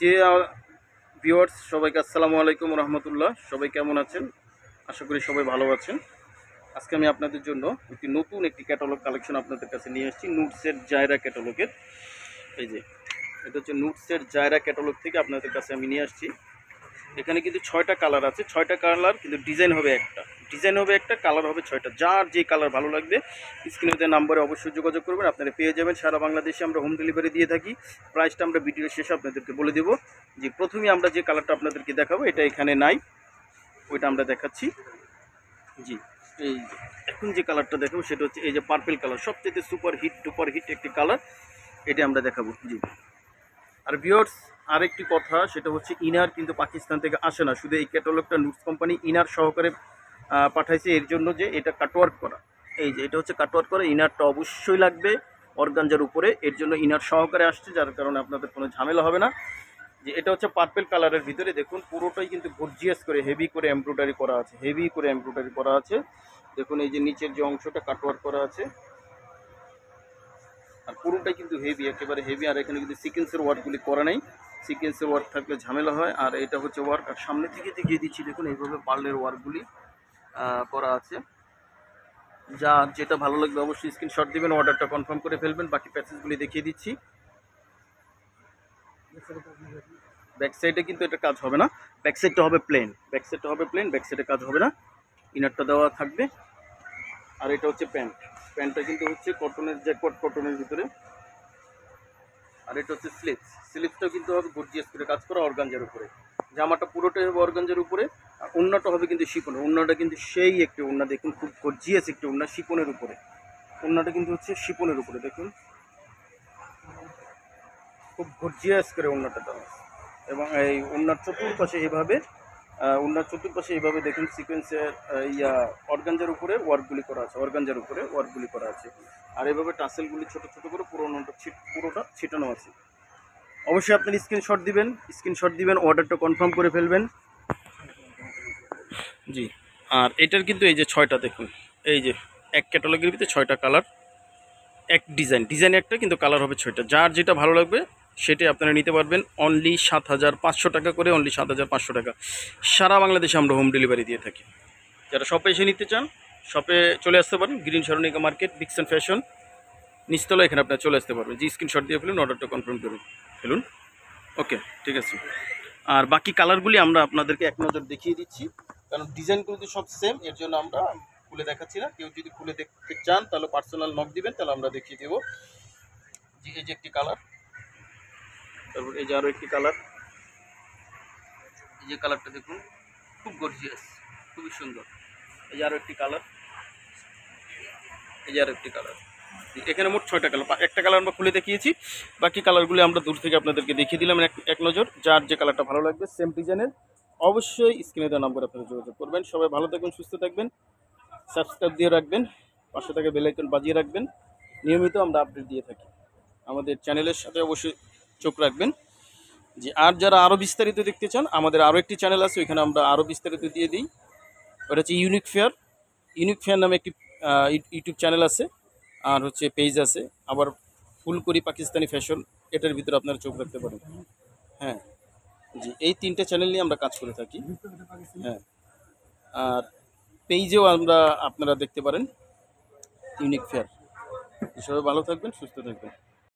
যে ভিউয়ার্স সবাইকে আসসালামু আলাইকুম রহমতুল্লাহ। সবাই কেমন আছেন? আশা করি সবাই ভালো আছেন। আজকে আমি আপনাদের জন্য নতুন একটি ক্যাটালগ কালেকশন আপনাদের কাছে নিয়ে এসেছি, নুটসের জায়রা ক্যাটালগের। এই যে এটা হচ্ছে নুটসের জায়রা ক্যাটালগ থেকে আপনাদের কাছে আমি নিয়ে আসছি। এখানে কিন্তু 6টা কালার আছে, 6টা কালার, কিন্তু ডিজাইন হবে একটা, কালার হবে 6টা। যার যে কালার ভালো লাগবে স্ক্রিনে দেওয়া নাম্বারে অবশ্যই যোগাযোগ করবেন, আপনারা পেয়ে যাবেন। সারা বাংলাদেশে আমরা হোম ডেলিভারি দিয়ে থাকি। প্রাইসটা আমরা ভিডিওর শেষে আপনাদেরকে বলে দেবো। যে প্রথমে আমরা যে কালারটা আপনাদেরকে দেখাবো এটা এখানে নাই, ওইটা আমরা দেখাচ্ছি। জি, এই এখন যে কালারটা দেখাবো সেটা হচ্ছে এই যে পার্পল কালার, সবচেয়ে সুপার হিট একটি কালার, এটা আমরা দেখাবো। জি, আর ভিউয়ার্স আরেকটি কথা, সেটা হচ্ছে ইনার কিন্তু পাকিস্তান থেকে আসে না, শুধু এই ক্যাটালগটা নুটস কোম্পানি ইনার সহকারে পাঠাইছে, এর জন্য যে এটা কাটওয়ার্ক করা। এই যে এটা হচ্ছে কাটওয়ার্ক করা, ইনারটা অবশ্যই লাগবে অর্গানজার উপরে, এর জন্য ইনার সহকারে আসছে, যার কারণে আপনাদের কোনো ঝামেলা হবে না। যে এটা হচ্ছে পার্পল কালারের ভিতরে দেখুন পুরোটাই কিন্তু গর্জিয়াস করে হেভি করে এমব্রয়ডারি করা আছে, দেখুন এই যে নিচের যে অংশটা কাটওয়ার্ক করা আছে, আর পুরোটাই কিন্তু হেভি, একেবারে হেভি। আর এখানে কিন্তু সিকোয়েন্সের ওয়ার্কগুলি করা নেই, সিকোয়েন্সের ওয়ার্ক থাকলে ঝামেলা হয়। আর এটা হচ্ছে ওয়ার্ক, আর সামনে থেকে দেখিয়ে দিচ্ছি, দেখুন এইভাবে পার্লের ওয়ার্কগুলি করা আছে। যা যেটা ভালো লাগবে অবশ্যই স্ক্রিনশট দিবেন, অর্ডারটা কনফার্ম করে ফেলবেন। বাকি প্যাসেজগুলি দেখিয়ে দিচ্ছি। ব্যাক সাইডে কিন্তু এটা কাজ হবে না, ব্যাক সাইডটা হবে প্লেন, ব্যাক সাইডে কাজ হবে না, ইনারটা দেওয়া থাকবে। আর এটা হচ্ছে প্যান্টটা কিন্তু হচ্ছে কটনের, জ্যাকওয়ার্ড কটনের ভিতরে। আর এটা হচ্ছে স্লিপসটাও কিন্তু হবে গর্জিয়াস করে কাজ করা অর্গানজার উপরে। জামাটা পুরোটাই হবে অর্গানজার উপরে, আর ওড়নাটা হবে কিন্তু শিপনের। ওড়নাটা কিন্তু সেই একটি ওড়না, দেখুন খুব গর্জিয়াস একটি ওড়না শিপনের উপরে। ওড়নাটা কিন্তু হচ্ছে শিপনের উপরে, দেখুন খুব গর্জিয়াস করে ওড়নাটা দেওয়া। এবং এই ওড়নার চতুর্পাশে এইভাবে দেখুন সিকোয়েন্সের অর্গানজার উপরে ওয়ার্কগুলি করা আছে। আর এইভাবে টাসেলগুলি ছোট ছোট করে পুরোটা ছিটানো আছে। অবশ্যই আপনার স্ক্রিনশট দিবেন, অর্ডারটা কনফার্ম করে ফেলবেন। জি, আর এটার কিন্তু এই যে 6টা দেখুন, এই যে এক ক্যাটালগের ভিতরে 6টা কালার, এক ডিজাইন একটা, কিন্তু কালার হবে 6টা। যার যেটা ভালো লাগবে সেটাই আপনারা নিতে পারবেন। অনলি 7,500 টাকা করে, অনলি 7,500 টাকা। সারা বাংলাদেশে আমরা হোম ডেলিভারি দিয়ে থাকি। যারা শপে এসে নিতে চান, শপে চলে আসতে পারেন, গ্রিন সরণিকা মার্কেট, ডিকসন ফ্যাশন নিচতলা, এখানে আপনারা চলে আসতে পারবেন। যে স্ক্রিনশট দিয়ে ফেলুন, অর্ডারটা কনফার্ম করে ফেলুন। ওকে, ঠিক আছে। আর বাকি কালারগুলি আমরা আপনাদেরকে এক নজর দেখিয়ে দিচ্ছি, কারণ ডিজাইনগুলো তো সব সেম, এর জন্য আমরা খুলে দেখাচ্ছি না। কেউ যদি খুলে দেখতে চান তাহলে পার্সোনাল নক দিবেন, তাহলে আমরা দেখিয়ে দেবো। যে এই যে একটি কালার, তারপর এই যে আরও একটি কালার, এই যে কালারটা দেখুন খুব গর্জিয়াস, খুবই সুন্দর। এই যে আরও একটি কালার, এখানে মোট 6টা কালার, একটা কালার আমরা খুলে দেখিয়েছি, বাকি কালারগুলি আমরা দূর থেকে আপনাদেরকে দেখিয়ে দিলাম এক নজর। যার যে কালারটা ভালো লাগবে সেম ডিজাইনের অবশ্যই স্ক্রিনে দেওয়া নম্বরে আপনারা যোগাযোগ করবেন। সবাই ভালো থাকবেন, সুস্থ থাকবেন, সাবস্ক্রাইব দিয়ে রাখবেন, পাশে থেকে বেল আইকন বাজিয়ে রাখবেন। নিয়মিত আমরা আপডেট দিয়ে থাকি, আমাদের চ্যানেলের সাথে অবশ্যই চোখ রাখবেন। যে আর যারা আরও বিস্তারিত দেখতে চান, আমাদের আরও একটি চ্যানেল আছে, ওইখানে আমরা আরও বিস্তারিত দিয়ে দিই। ওটা হচ্ছে ইউনিক ফেয়ার নামে একটি ইউটিউব চ্যানেল আছে, আর হচ্ছে পেজ আছে। আবার ফুলকড়ি পাকিস্তানি ফ্যাশন, এটার ভিতরে আপনারা চোখ রাখতে পারেন। হ্যাঁ, জি, এই 3টে চ্যানেল নিয়ে আমরা কাজ করে থাকি। হ্যাঁ, আর পেজেও আপনারা দেখতে পারেন ইউনিক ফেয়ার। সবাই ভালো থাকবেন, সুস্থ থাকবেন।